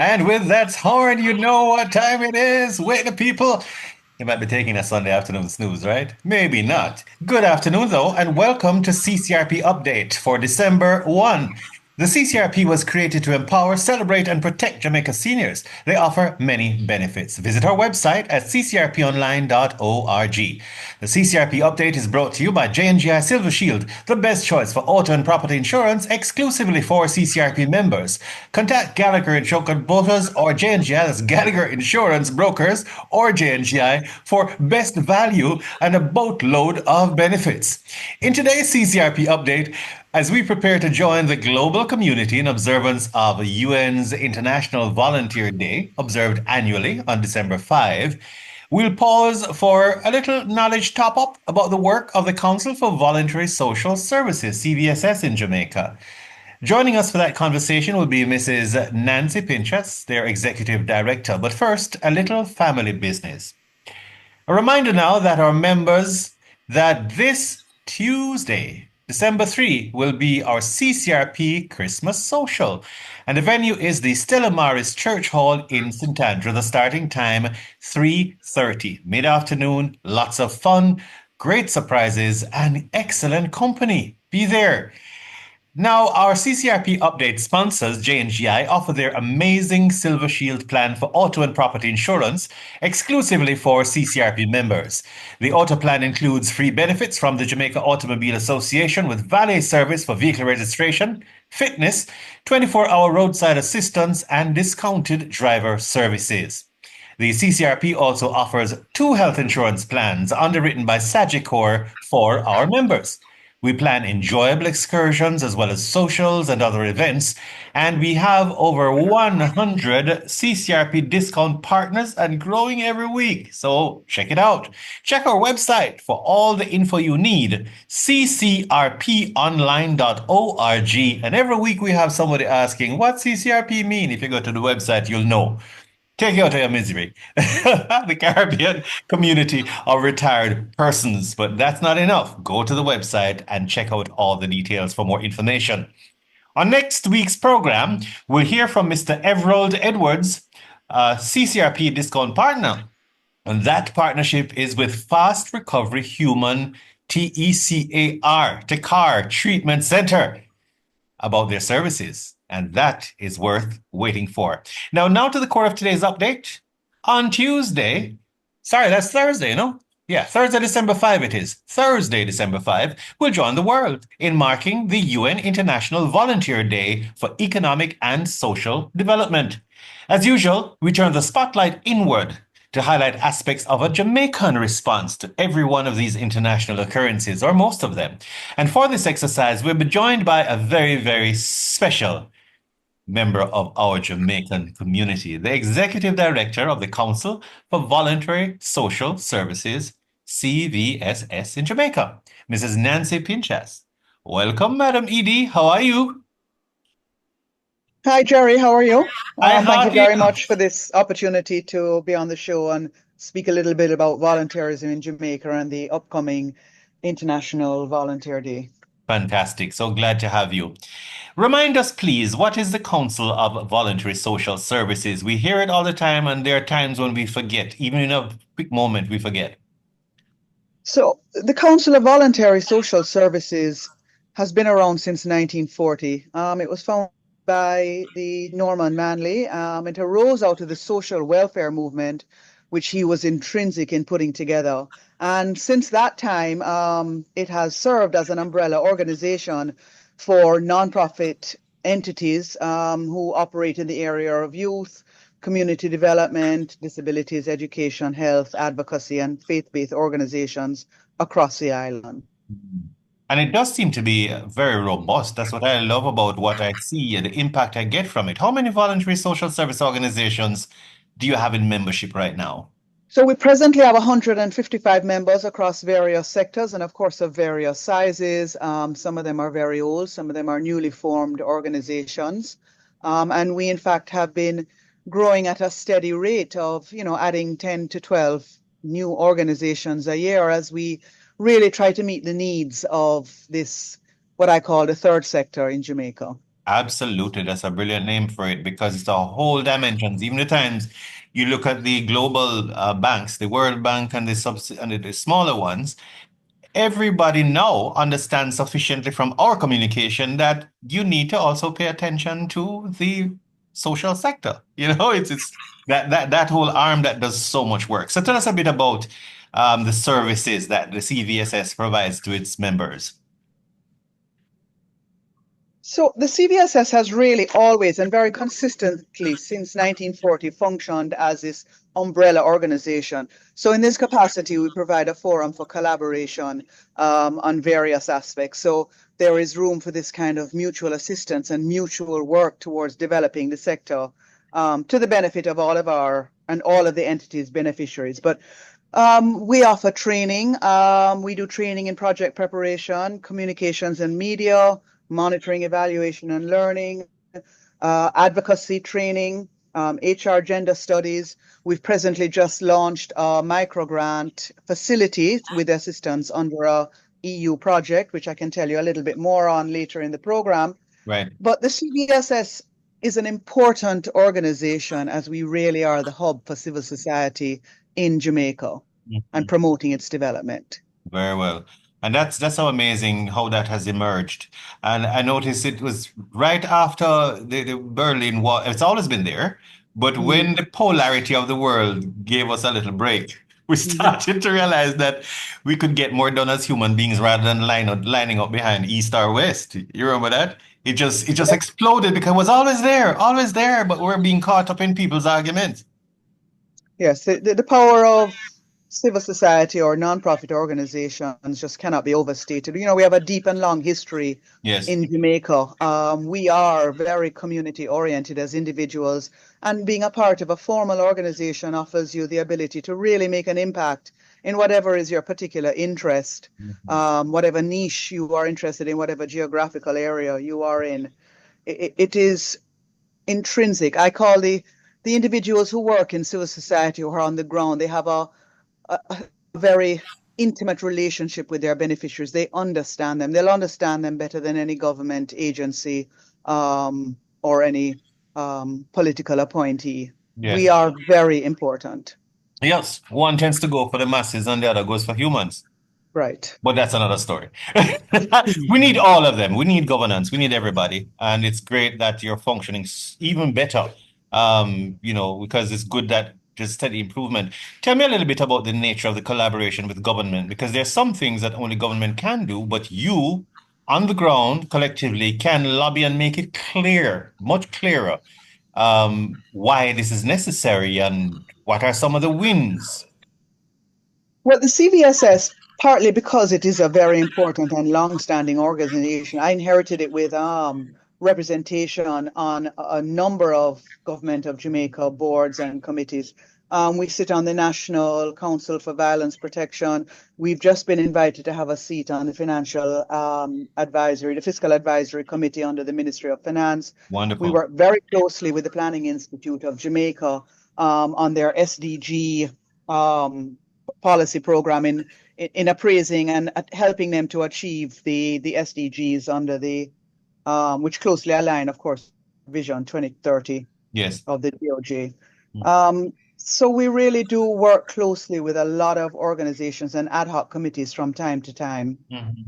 And with that horn, you know what time it is. Wake the people. You might be taking a Sunday afternoon snooze, right? Maybe not. Good afternoon, though, and welcome to CCRP Update for December 1. The CCRP was created to empower, celebrate, and protect Jamaica seniors. They offer many benefits. Visit our website at ccrponline.org. The CCRP Update is brought to you by J&GI Silver Shield, the best choice for auto and property insurance exclusively for CCRP members. Contact Gallagher Insurance Brokers or J&GI's Gallagher Insurance Brokers or J&GI for best value and a boatload of benefits. In today's CCRP Update, as we prepare to join the global community in observance of UN's International Volunteer Day, observed annually on December 5, we'll pause for a little knowledge top up about the work of the Council for Voluntary Social Services, CVSS, in Jamaica. Joining us for that conversation will be Mrs. Nancy Pinchas, their Executive Director. But first, a little family business. A reminder now that our members that this Tuesday, December 3, will be our CCRP Christmas Social. And the venue is the Stella Maris Church Hall in St. Andrew. The starting time, 3:30. Mid-afternoon, lots of fun, great surprises, and excellent company. Be there. Now, our CCRP Update sponsors, J&GI, offer their amazing Silver Shield plan for auto and property insurance exclusively for CCRP members. The auto plan includes free benefits from the Jamaica Automobile Association with valet service for vehicle registration, fitness, 24-hour roadside assistance, and discounted driver services. The CCRP also offers 2 health insurance plans underwritten by Sagicor for our members. We plan enjoyable excursions as well as socials and other events, and we have over 100 CCRP discount partners and growing every week. So check it out. Check our website for all the info you need, ccrponline.org. And every week we have somebody asking, what CCRP mean? If you go to the website, you'll know. Take you out of your misery. The Caribbean community of retired persons. But that's not enough. Go to the website and check out all the details for more information. On next week's program, we'll hear from Mr. Everald Edwards, CCRP discount partner. And that partnership is with Fast Recovery Human TECAR Treatment Center about their services. And that is worth waiting for. Now to the core of today's update. On Tuesday, sorry, that's Thursday, no? Yeah, Thursday, December 5 it is. Thursday, December 5, we'll join the world in marking the UN International Volunteer Day for Economic and Social Development. As usual, we turn the spotlight inward to highlight aspects of a Jamaican response to every one of these international occurrences, or most of them. And for this exercise, we'll be joined by a very, very special member of our Jamaican community, the Executive Director of the Council for Voluntary Social Services, CVSS in Jamaica, Mrs. Nancy Pinchas. Welcome, Madam Edie. How are you? Hi, Jerry. How are you? Thank you very you? much for this opportunity to be on the show and speak a little bit about volunteerism in Jamaica and the upcoming International Volunteer Day. Fantastic. So glad to have you. Remind us, please, what is the Council of Voluntary Social Services? We hear it all the time, and there are times when we forget. Even in a quick moment, we forget. So the Council of Voluntary Social Services has been around since 1940. It was founded by the Norman Manley. It arose out of the social welfare movement, which he was intrinsic in putting together. And since that time, it has served as an umbrella organization for nonprofit entities who operate in the area of youth, community development, disabilities, education, health, advocacy, and faith-based organizations across the island. And it does seem to be very robust. That's what I love about what I see and the impact I get from it. How many voluntary social service organizations do you have in membership right now? So we presently have 155 members across various sectors and of course of various sizes. Some of them are very old, some of them are newly formed organizations. And we in fact have been growing at a steady rate of, adding 10 to 12 new organizations a year as we really try to meet the needs of this, what I call the third sector in Jamaica. Absolutely. That's a brilliant name for it because it's a whole dimensions. Even the times you look at the global banks, the World Bank and the smaller ones, everybody now understands sufficiently from our communication that you need to also pay attention to the social sector. It's that whole arm that does so much work. So tell us a bit about the services that the CVSS provides to its members. So the CVSS has really always and very consistently since 1940 functioned as this umbrella organization. So in this capacity, we provide a forum for collaboration on various aspects. So there is room for this kind of mutual assistance and mutual work towards developing the sector to the benefit of all of the entities beneficiaries. But we offer training. We do training in project preparation, communications and media, monitoring, evaluation, and learning, advocacy training, HR gender studies. We've presently just launched a microgrant facility with assistance under a EU project, which I can tell you a little bit more on later in the program. Right. But the CBSS is an important organization as we really are the hub for civil society in Jamaica and Mhm. promoting its development. Very well. And that's how amazing how that has emerged. And I noticed it was right after the Berlin Wall. It's always been there, but Mm, when the polarity of the world gave us a little break, we mhm. started to realize that we could get more done as human beings rather than lining up behind East or West. You remember that? It just exploded because it was always there, but we're being caught up in people's arguments. Yes, the power of civil society or nonprofit organizations just cannot be overstated. You know, we have a deep and long history Yes. in Jamaica. We are very community oriented as individuals, and being a part of a formal organization offers you the ability to really make an impact in whatever is your particular interest, Mhm. whatever niche you are interested in, whatever geographical area you are in. It is intrinsic. I call the individuals who work in civil society or are on the ground, they have a very intimate relationship with their beneficiaries. They understand them. They'll understand them better than any government agency or any political appointee. We Yes. are very important. Yes, one tends to go for the masses and the other goes for humans. Right. But that's another story. We Mhm. need all of them. We need governance. We need everybody. And it's great that you're functioning even better. Because it's good that just steady improvement. Tell me a little bit about the nature of the collaboration with government, because there's some things that only government can do, but you on the ground collectively can lobby and make it clear, much clearer, why this is necessary and what are some of the wins. Well, the CVSS, partly because it is a very important and long-standing organization, I inherited it with representation on a number of Government of Jamaica boards and committees. We sit on the National Council for Violence Protection. We've just been invited to have a seat on the the Fiscal Advisory Committee under the Ministry of Finance. We Wonderful. work very closely with the Planning Institute of Jamaica on their SDG um, policy program in appraising and helping them to achieve the SDGs under the which closely align, of course, Vision 2030 Yes. of the DOJ. So we really do work closely with a lot of organizations and ad hoc committees from time to time. Mhm.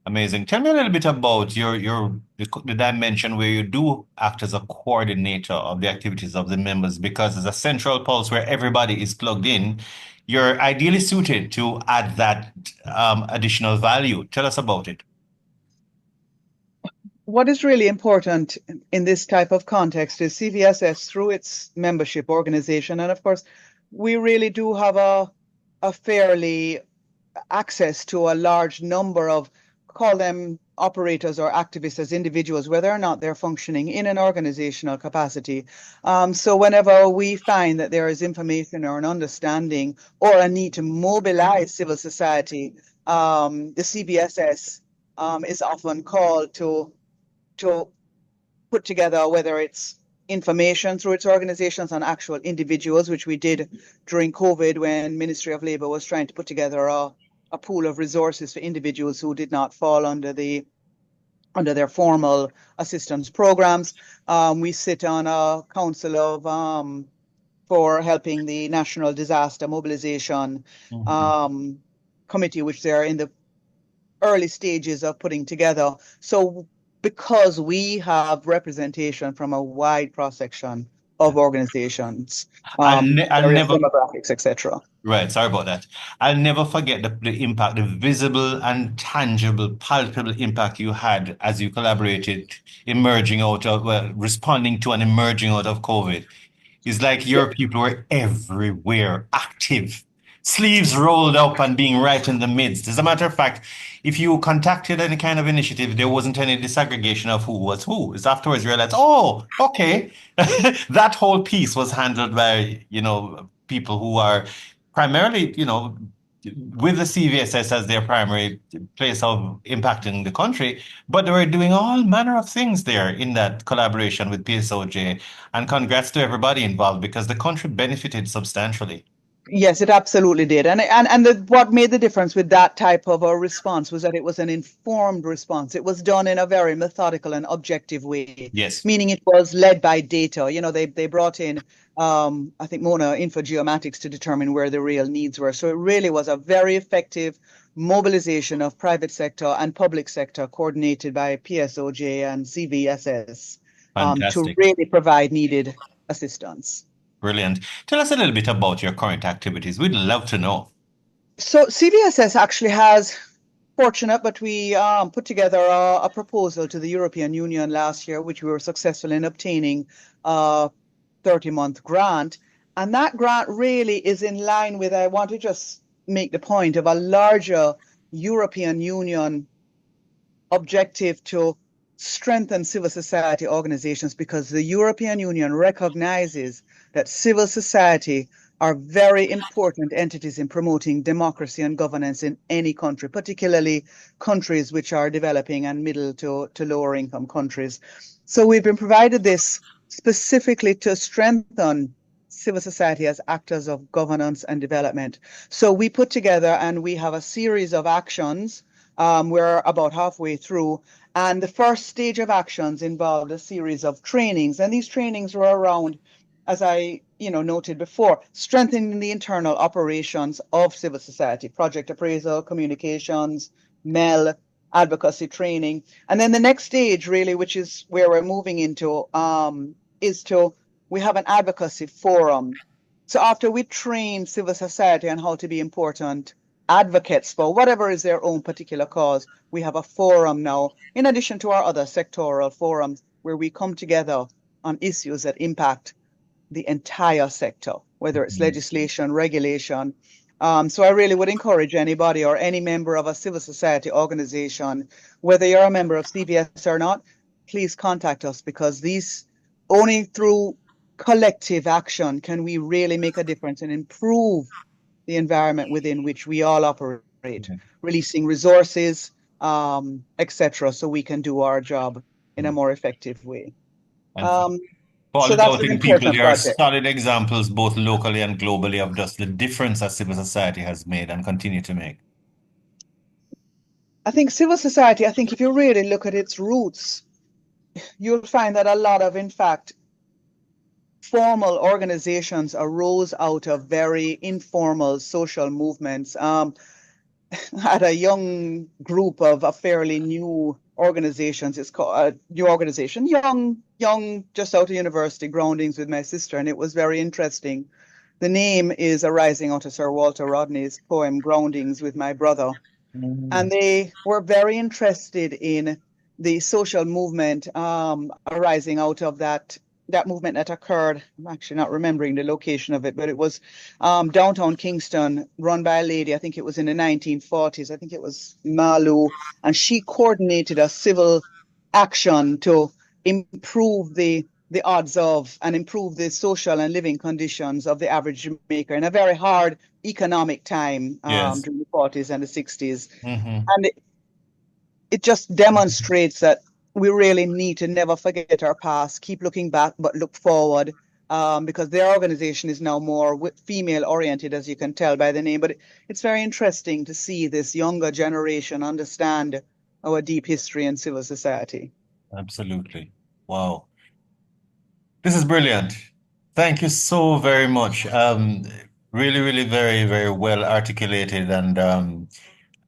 Amazing. Tell me a little bit about the dimension where you do act as a coordinator of the activities of the members, because as a central pulse where everybody is plugged in, you're ideally suited to add that additional value. Tell us about it. What is really important in this type of context is CVSS through its membership organization. And of course, we really do have a fairly access to a large number of, call them operators or activists as individuals, whether or not they're functioning in an organizational capacity. So whenever we find that there is information or an understanding or a need to mobilize civil society, the CBSS is often called to put together, whether it's information through its organizations on actual individuals, which we did during COVID when Ministry of Labour was trying to put together a pool of resources for individuals who did not fall under the under their formal assistance programs. We sit on a council of for helping the National Disaster Mobilization Mhm. Committee, which they're in the early stages of putting together. So because we have representation from a wide cross section of organizations, I'll various never. demographics, etc. Right, sorry about that. I'll never forget the impact, the visible and tangible, palpable impact you had as you collaborated, emerging out of, well, responding to and emerging out of COVID. It's like Yeah. your people were everywhere, active, sleeves rolled up and being right in the midst. As a matter of fact, if you contacted any kind of initiative, there wasn't any disaggregation of who was who. It's afterwards you realize, oh, okay, that whole piece was handled by, people who are primarily, with the CVSS as their primary place of impacting the country, but they were doing all manner of things there in that collaboration with PSOJ. And congrats to everybody involved because the country benefited substantially. Yes, it absolutely did. And what made the difference with that type of a response was that it was an informed response. It was done in a very methodical and objective way, Yes. meaning it was led by data. They brought in I think Mona infogeomatics to determine where the real needs were. So it really was a very effective mobilization of private sector and public sector coordinated by PSOJ and CVSS to Fantastic. really provide needed assistance. Brilliant. Tell us a little bit about your current activities. We'd love to know. So CVSS actually has fortunate, but we put together a proposal to the European Union last year, which we were successful in obtaining a 30-month grant. And that grant really is in line with, I want to just make the point of a larger European Union objective to strengthen civil society organizations because the European Union recognizes that civil society are very important entities in promoting democracy and governance in any country, particularly countries which are developing and middle to lower income countries. So we've been provided this specifically to strengthen civil society as actors of governance and development. So we put together and we have a series of actions. We're about halfway through. And the first stage of actions involved a series of trainings. And these trainings were around, as I noted before, strengthening the internal operations of civil society, project appraisal, communications, MEL, advocacy training. And then the next stage, really, which is where we're moving into, is to we have an advocacy forum. So after we train civil society on how to be important advocates for whatever is their own particular cause, we have a forum now, in addition to our other sectoral forums, where we come together on issues that impact the entire sector, whether it's Mhm. legislation, regulation. So I really would encourage anybody or any member of a civil society organization, whether you're a member of CVS or not, please contact us because these only through collective action can we really make a difference and improve the environment within which we all operate, Mhm. releasing resources, etc., so we can do our job in a Mhm. more effective way. And Um, for so all that's an doubting people, important there are project. solid examples, both locally and globally, of just the difference that civil society has made and continue to make. I think civil society, I think if you really look at its roots, you'll find that a lot of, in fact, formal organizations arose out of very informal social movements. Had a young group of a fairly new organizations. It's called a new organization, young, just out of university, groundings with my sister, and it was very interesting. The name is arising out of Sir Walter Rodney's poem Groundings with My Brother. And Mm. they were very interested in the social movement arising out of that movement that occurred. I'm actually not remembering the location of it, but it was downtown Kingston, run by a lady. I think it was in the 1940s. I think it was Malu, and she coordinated a civil action to improve the odds of and improve the social and living conditions of the average Jamaican in a very hard economic time Yes. during the 40s and the 60s. Hmm. And it just demonstrates that we really need to never forget our past, keep looking back, but look forward. Because their organization is now more female oriented, as you can tell by the name. But it's very interesting to see this younger generation understand our deep history in civil society. Absolutely. Wow. This is brilliant. Thank you so very much. Really, really very, very well articulated and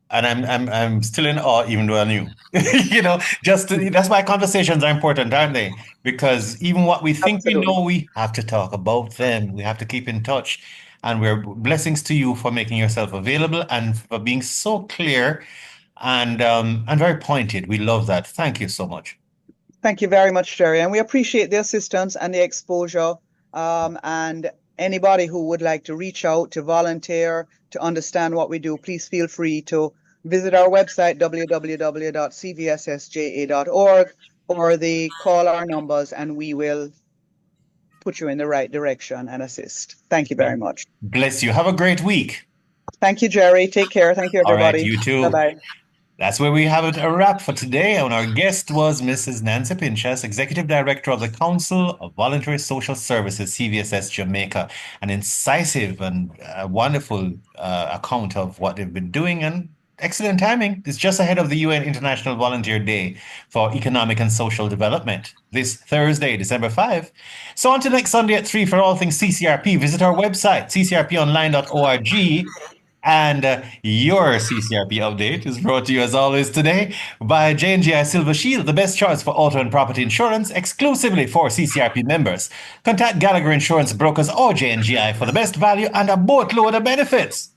I'm still in awe even though I knew. That's why conversations are important, aren't they? Because even what we think we Absolutely. know, we have to talk about them. We have to keep in touch. And we're blessings to you for making yourself available and for being so clear and very pointed. We love that. Thank you so much. Thank you very much, Jerry. And we appreciate the assistance and the exposure. And anybody who would like to reach out to volunteer, to understand what we do, please feel free to visit our website, www.cvssja.org, or the call our numbers, and we will put you in the right direction and assist. Thank you very much. Bless you. Have a great week. Thank you, Jerry. Take care. Thank you, All right, everybody. you too. Bye-bye. That's where we have it a wrap for today. And our guest was Mrs. Nancy Pinchas, Executive Director of the Council of Voluntary Social Services, CVSS Jamaica. An incisive and wonderful account of what they've been doing and excellent timing. It's just ahead of the UN International Volunteer Day for Economic and Social Development this Thursday, December 5. So until next Sunday at 3 for all things CCRP, visit our website, ccrponline.org. And your CCRP update is brought to you as always today by J&GI Silver Shield, the best choice for auto and property insurance exclusively for CCRP members. Contact Gallagher Insurance Brokers or J&GI for the best value and a boatload of benefits.